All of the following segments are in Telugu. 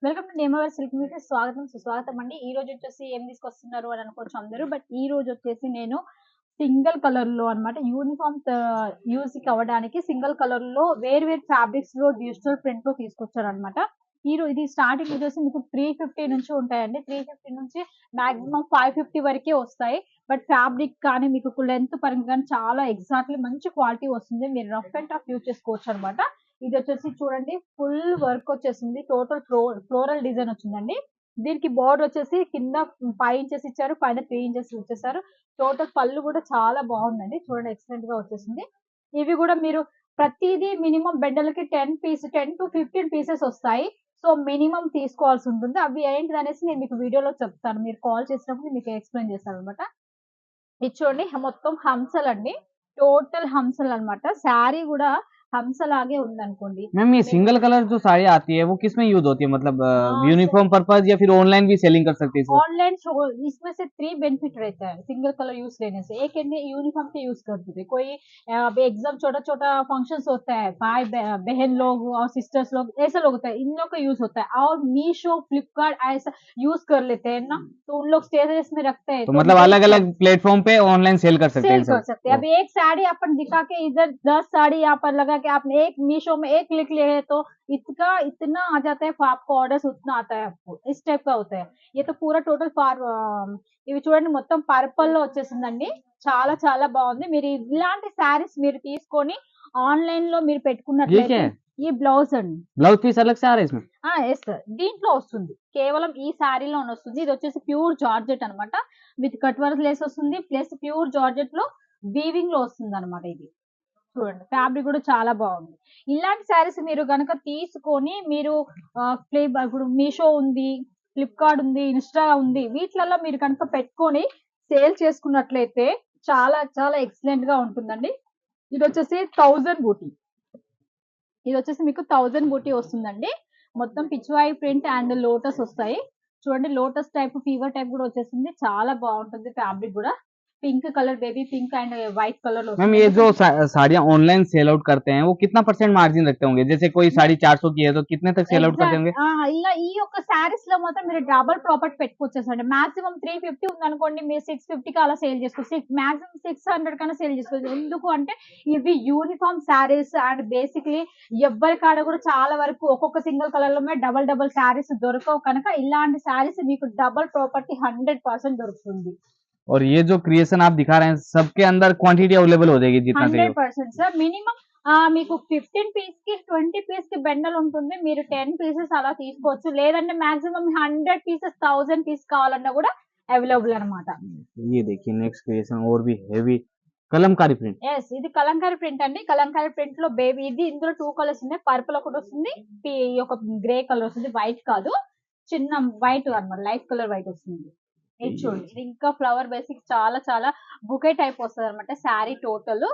వెల్కమ్ టు నేమవర్ సిల్క్ మీకి స్వాగతం సుస్వాగతం అండి. ఈ రోజు వచ్చేసి ఏం తీసుకొస్తున్నారు అని అనుకోవచ్చు అందరూ. బట్ ఈ రోజు వచ్చేసి నేను సింగిల్ కలర్ లో అన్నమాట యూనిఫామ్ యూజ్ అవ్వడానికి సింగిల్ కలర్ లో వేరు వేరు ఫ్యాబ్రిక్స్ లో డిజిటల్ ప్రింట్ లో తీసుకొచ్చారు అనమాట. ఇది స్టార్టింగ్ వచ్చేసి మీకు 350 నుంచి ఉంటాయండి. 350 నుంచి మాక్సిమం 550 వరకే వస్తాయి. బట్ ఫ్యాబ్రిక్ కానీ మీకు లెంత్ పరంగా కానీ చాలా ఎగ్జాక్ట్లీ మంచి క్వాలిటీ వస్తుంది. మీరు రఫ్ అండ్ టఫ్ యూజ్ చేసుకోవచ్చు అనమాట. ఇది వచ్చేసి చూడండి ఫుల్ వర్క్ వచ్చేసింది. టోటల్ ఫ్లోరల్ డిజైన్ వచ్చిందండి. దీనికి బోర్డర్ వచ్చేసి కింద 5 ఇంచెస్ ఇచ్చారు, పైన 3 ఇంచెస్ ఇచ్చేసారు. టోటల్ పళ్ళు కూడా చాలా బాగుందండి. చూడండి ఎక్సలెంట్ గా వచ్చేసింది. ఇవి కూడా మీరు ప్రతిదీ మినిమం బెడ్డలకి 10 to 15 పీసెస్ వస్తాయి. సో మినిమం తీసుకోవాల్సి ఉంటుంది. అవి ఏంటిది అనేసి నేను మీకు వీడియోలో చెప్తాను. మీరు కాల్ చేసినప్పుడు మీకు ఎక్స్ప్లెయిన్ చేస్తాను అనమాట. ఇది చూడండి మొత్తం హంసలు అండి. టోటల్ హంసలు అన్నమాట. శారీ కూడా హంసలాగే ఉందనుకోండి. मैम ये सिंगल कलर जो साड़ी आती है वो किस में यूज होती है, मतलब यूनिफॉर्म पर्पज या फिर ऑनलाइन भी सेलिंग कर सकते हैं इसको? ऑनलाइन इसमें से 3 बेनिफिट रहता है सिंगल कलर यूज लेने से। एक यूनिफॉर्म के यूज करते थे कोई अभी एग्जाम छोटा छोटा फंक्शंस होता है, भाई बहन लोग और सिस्टर्स लोग ऐसा लोग होता है, इन लोग का यूज होता है। और मीशो फ्लिपकार्ट ऐसा यूज कर लेते हैं ना, तो उन लोग स्टेटस में रखते हैं, तो मतलब अलग अलग प्लेटफॉर्म पे ऑनलाइन सेल कर सकते हैं सेल कर सकते हैं। अभी एक साड़ी अपन दिखा के इधर 10 साड़ी यहाँ पर लगा के आपने एक मीशो में एक क्लिक लिए है तो इतना आ जाता है, आपको ऑर्डर्स उतना आता है आपको, इस टाइप का होता है। ये तो पूरा टोटल ఇవి చూడండి మొత్తం పర్పల్ లో వచ్చేసిందండి. చాలా చాలా బాగుంది. మీరు ఇలాంటి శారీస్ మీరు తీసుకొని ఆన్లైన్ లో మీరు పెట్టుకున్నట్లయితే ఈ బ్లౌజ్ అండి, ब्लाउज पीस अलग से आ रहा है इसमें? ఎస్ సార్, దీంట్లో వస్తుంది. కేవలం ఈ శారీలో వస్తుంది. ఇది వచ్చేసి ప్యూర్ జార్జెట్ అన్నమాట. విత్ కట్ వర్క్ లేస్ వస్తుంది, ప్లస్ ప్యూర్ జార్జెట్ లో వీవింగ్ లో వస్తుంది అనమాట. ఇది చూడండి ఫ్యాబ్రిక్ కూడా చాలా బాగుంది. ఇలాంటి శారీస్ మీరు గనక తీసుకొని మీరు ఇప్పుడు మీషో ఉంది, ఫ్లిప్కార్ట్ ఉంది, ఇన్స్టా ఉంది, వీటిలలో మీరు కనుక పెట్టుకొని సేల్ చేసుకున్నట్లయితే చాలా చాలా ఎక్సలెంట్ గా ఉంటుందండి. ఇది వచ్చేసి 1000 బూటీ. ఇది వచ్చేసి మీకు 1000 బూటీ వస్తుందండి. మొత్తం పిచ్వాయి ప్రింట్ అండ్ లోటస్ వస్తాయి. చూడండి లోటస్ టైప్, ఫీవర్ టైప్ కూడా వచ్చేసింది. చాలా బాగుంటుంది. ఫ్యాబ్రిక్ కూడా pink colour, baby pink and white colour. Ma'am ये जो साड़ियाँ ऑनलाइन सेल आउट करते हैं वो कितना % मार्जिन रखते होंगे? जैसे कोई साड़ी 400 की है तो कितने तक सेल आउट करते होंगे? ఇలా ఈ యొక్క శారీస్ లో మాత్రం మీరు డబుల్ ప్రాఫిట్ పెట్టుకోవచ్చండి. మాక్సిమం 350 ఉంది అనుకోండి, మీరు 650 కి అలా సేల్ చేసుకోవచ్చు. మాక్సిమం 600 కన్నా సేల్ చేసుకోవచ్చు. ఎందుకు అంటే ఇవి యూనిఫామ్ శారీస్ అండ్ బేసిక్లీ ఎవ్వరి కాడ కూడా చాలా వరకు ఒక్కొక్క సింగిల్ కలర్ లో డబల్ శారీస్ దొరకవు కనుక ఇలాంటి శారీస్ మీకు డబుల్ ప్రాపర్టీ 100% దొరుకుతుంది. और ये जो क्रिएशन आप दिखा रहे हैं सबके अंदर क्वांटिटी अवेलेबल हो जाएगी जितना चाहिए? 100% సార్. మినిమం మీకు 15 పీస్ కి 20 పీస్ కి బండల్ ఉంటుంది. మీరు 10 పీసెస్ అలా తీసుకోవచ్చు. లేదంటే మాక్సిమం 100 పీసెస్ 1000 పీస్ కావాలన్నా కూడా అవైలబుల్ అనమాట. ये देखिए नेक्स्ट क्रिएशन और भी हेवी కలంకారీ ప్రింట్. ఎస్, ఇది కలంకారీ ప్రింట్ అండి. కలంకారీ ప్రింట్ లో బేబీ ఇది ఇందులో 2 కలర్స్ ఉన్నాయి. పర్పుల్ ఒకటి వస్తుంది, ఒక గ్రే కలర్ వస్తుంది. వైట్ కాదు, చిన్న వైట్ అన్నమాట, లైట్ కలర్ వైట్ వస్తుంది. ఇది చూడండి, ఇది ఇంకా ఫ్లవర్ బేసిక్ చాలా చాలా బుకే టైప్ వస్తుంది అనమాట. శారీ టోటల్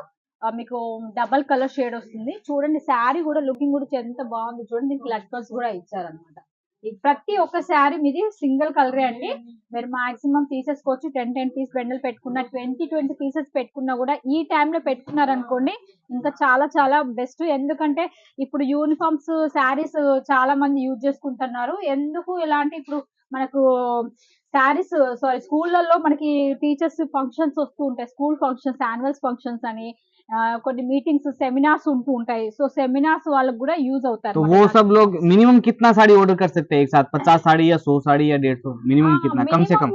మీకు డబల్ కలర్ షేడ్ వస్తుంది. చూడండి శారీ కూడా లుకింగ్ కూడా ఎంత బాగుంది చూడండి. దీనికి లట్కన్స్ కూడా ఇచ్చారనమాట. ప్రతి ఒక్క శారీ మీది సింగిల్ కలరే అండి. మీరు మాక్సిమం తీసేసుకోవచ్చు. 10 పీస్ బండల్ పెట్టుకున్న, 20 పీసెస్ పెట్టుకున్నా కూడా ఈ టైంలో పెట్టుకున్నారనుకోండి ఇంకా చాలా చాలా బెస్ట్. ఎందుకంటే ఇప్పుడు యూనిఫామ్స్ శారీస్ చాలా మంది యూజ్ చేసుకుంటున్నారు. ఎందుకు ఇలాంటి ఇప్పుడు మనకు శారీస్ స్కూళ్ళల్లో మనకి టీచర్స్ ఫంక్షన్స్ వస్తూ ఉంటాయి. స్కూల్ ఫంక్షన్స్, యాన్యువల్ ఫంక్షన్స్ అని కొన్ని మీటింగ్స్, సెమినార్స్ ఉంటూ ఉంటాయి. సో సెమినార్స్ వాళ్ళకి కూడా యూజ్ అవుతారు. तो वो सब लोग मिनिमम कितना साड़ी ऑर्डर कर सकते हैं एक साथ? 50 साड़ी या 100 साड़ी या 150? मिनिमम कितना, कम से कम?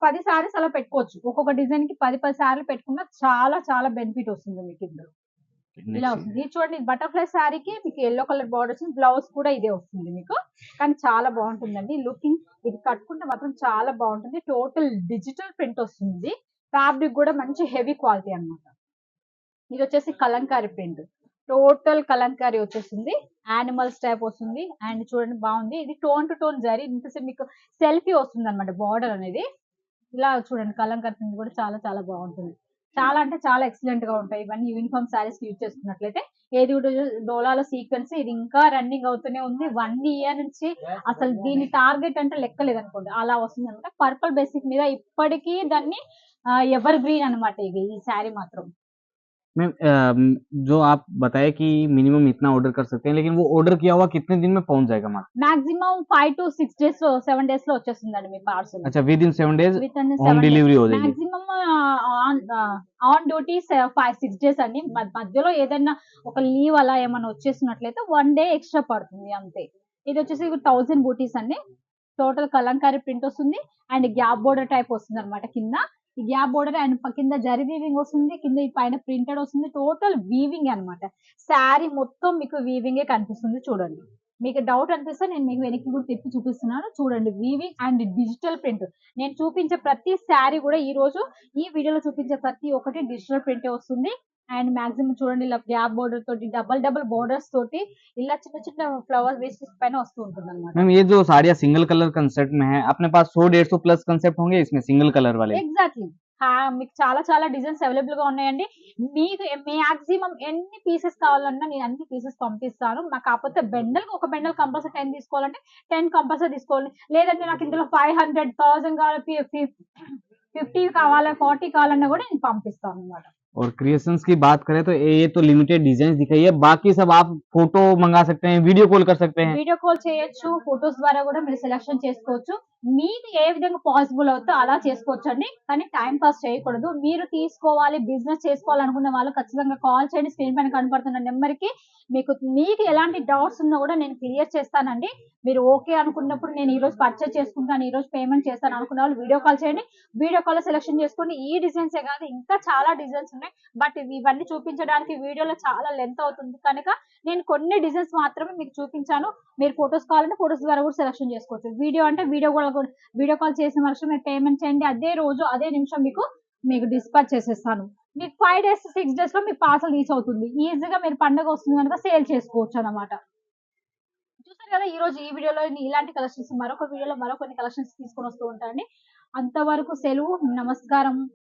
10 సారీస్ అలా పెట్టుకోవచ్చు. ఒక్కొక్క డిజైన్ కి 10 సారీలు పెట్టుకున్నా చాలా చాలా బెనిఫిట్ వస్తుంది మీకు. ఇందులో ఇలా వస్తుంది. ఇది చూడండి బటర్ఫ్లై శారీకి మీకు ఎల్లో కలర్ బార్డర్ వస్తుంది. బ్లౌజ్ కూడా ఇదే వస్తుంది మీకు. కానీ చాలా బాగుంటుందండి లుకింగ్. ఇది కట్టుకుంటే మాత్రం చాలా బాగుంటుంది. టోటల్ డిజిటల్ ప్రింట్ వస్తుంది. ఫ్యాబ్రిక్ కూడా మంచి హెవీ క్వాలిటీ అన్నమాట. ఇది వచ్చేసి కలంకారీ ప్రింట్, టోటల్ కలంకారీ వచ్చేసింది. యానిమల్స్ టైప్ వస్తుంది. అండ్ చూడండి బాగుంది. ఇది టోన్ టు టోన్ జరీ, ఇంతసేపు మీకు సెల్ఫీ వస్తుంది అనమాట బార్డర్ అనేది. ఇలా చూడండి కలంకారీ ప్రింట్ కూడా చాలా చాలా బాగుంటుంది. చాలా అంటే చాలా ఎక్సలెంట్ గా ఉంటాయి ఇవన్నీ యూనిఫామ్ శారీస్ యూజ్ చేసుకున్నట్లయితే. ఏది డోలాల సీక్వెన్స్ ఇది ఇంకా రన్నింగ్ అవుతూనే ఉంది. 1 ఇయర్ నుంచి అసలు దీని టార్గెట్ అంటే లెక్కలేదు అనుకోండి, అలా వస్తుంది అనమాట. పర్పుల్ బేసిక్ మీద ఇప్పటికీ దాన్ని ఎవర్ గ్రీన్ అనమాట ఈ శారీ మాత్రం. मैम जो आप बताए कि मिनिमम इतना ऑर्डर कर सकते हैं, लेकिन वो ऑर्डर किया हुआ कितने दिन में पहुंच जाएगा मार्केट? మాక్సిమం 5 to 6 డేస్ లో 7 డేస్ లో వచ్చేస్తుందండి మీ పార్సల్ अच्छा, with in 7 days with in home 7 days delivery हो जाएगी। మాక్సిమం ఆన్ డ్యూటీ 5-6 డేస్ అండి మధ్యలో ఏదైనా ఒక లీవ్ అలా ఏమైనా వచ్చేసినట్లయితే 1 డే ఎక్స్ట్రా పడుతుంది అంతే. ఇది వచ్చేసి 1000 బూటీస్ అండి. టోటల్ కలంకారీ ప్రింట్ వస్తుంది అండ్ గ్యాప్ బోర్డర్ టైప్ వస్తుంది అనమాట కింద. ఈ గ్యాప్ బోర్డర్ అండ్ కింద జరీ వీవింగ్ వస్తుంది, కింద ఈ పైన ప్రింటెడ్ వస్తుంది, టోటల్ వీవింగ్ అన్నమాట. శారీ మొత్తం మీకు వీవింగే కనిపిస్తుంది చూడండి. మీకు డౌట్ అనిపిస్తే నేను మీకు వెనక్కి కూడా తిప్పి చూపిస్తున్నాను చూడండి. Weaving and digital print. నేను చూపించే ప్రతి శారీ కూడా ఈ రోజు ఈ వీడియోలో చూపించే ప్రతి ఒక్కటి డిజిటల్ ప్రింటే వస్తుంది. అండ్ మాక్సిమం చూడండి ఇలా గ్యాప్ బోర్డర్ తోటి డబల్ బోర్డర్స్ తోటి ఇలా చిన్న చిన్న ఫ్లవర్ వేస్టెస్ పైన వస్తూ ఉంటుంది అనమాట. मैम ये जो साड़ियाँ सिंगल कलर कंसेप्ट में है, अपने पास 100-150 प्लस कंसेप्ट होंगे इसमें सिंगल कलर वाले? ఎగ్జాక్ట్లీ. మీకు చాలా చాలా డిజైన్స్ అవైలబుల్ గా ఉన్నాయండి. మీకు మాక్సిమం ఎన్ని పీసెస్ కావాలన్నా నేను అన్ని పీసెస్ పంపిస్తాను. కాకపోతే బెండల్ ఒక బెండల్ కంపల్సరీ 10 తీసుకోవాలంటే 10 కంపల్సరీ తీసుకోవాలి. లేదంటే నాకు ఇందులో 500, 1000 కావాలి, 50 కావాలా, 40 కావాలన్నా కూడా నేను పంపిస్తాను అనమాట. और क्रिएशंस की बात करें तो ये तो लिमिटेड डिजाइन दिखाई है, बाकी सब आप फोटो मंगा सकते हैं, वीडियो कॉल कर सकते हैं। వీడియో కాల్ చేయొచ్చు, ఫొటోస్ ద్వారా కూడా మీరు సెలెక్షన్ చేసుకోవచ్చు. మీకు ఏ విధంగా పాసిబుల్ అవుతుందో అలా చేసుకోవచ్చు అండి. కానీ టైం పాస్ చేయకూడదు. మీరు తీసుకోవాలి, బిజినెస్ చేసుకోవాలనుకున్న వాళ్ళు ఖచ్చితంగా కాల్ చేయండి. స్క్రీన్ పైన కనపడుతున్న నెంబర్ కి. మీకు ఎలాంటి డౌట్స్ ఉన్నా కూడా నేను క్లియర్ చేస్తానండి. మీరు ఓకే అనుకున్నప్పుడు నేను ఈ రోజు పర్చేస్ చేసుకుంటాను, ఈ రోజు పేమెంట్ చేస్తాను అనుకున్న వాళ్ళు వీడియో కాల్ చేయండి. వీడియో కాల్ సెలెక్షన్ చేసుకోండి. ఈ డిజైన్సే కాదు ఇంకా చాలా డిజైన్స్ ఉన్నాయి. బట్ ఇవన్నీ చూపించడానికి వీడియోలో చాలా లెంత్ అవుతుంది కనుక నేను కొన్ని డిజైన్స్ మాత్రమే మీకు చూపించాను. మీరు ఫొటోస్ కావాలంటే ఫొటోస్ ద్వారా కూడా సెలెక్షన్ చేసుకోవచ్చు. వీడియో అంటే వీడియో కాల్ చేసిన వర్షం మీరు పేమెంట్ చేయండి. అదే రోజు అదే నిమిషం మీకు డిస్పాచ్ చేసేస్తాను. మీకు 5 days 6 days లో మీ పార్సల్ రీచ్ అవుతుంది. ఈజీగా మీరు పండగ వస్తుంది కనుక సేల్ చేసుకోవచ్చు అన్నమాట. చూసారు కదా ఈ రోజు ఈ వీడియోలో ఇలాంటి కలెక్షన్స్ మరొక వీడియోలో మరొకన్ని కలెక్షన్స్ తీసుకొని వస్తూ ఉంటానండి. అంతవరకు సెలవు. నమస్కారం.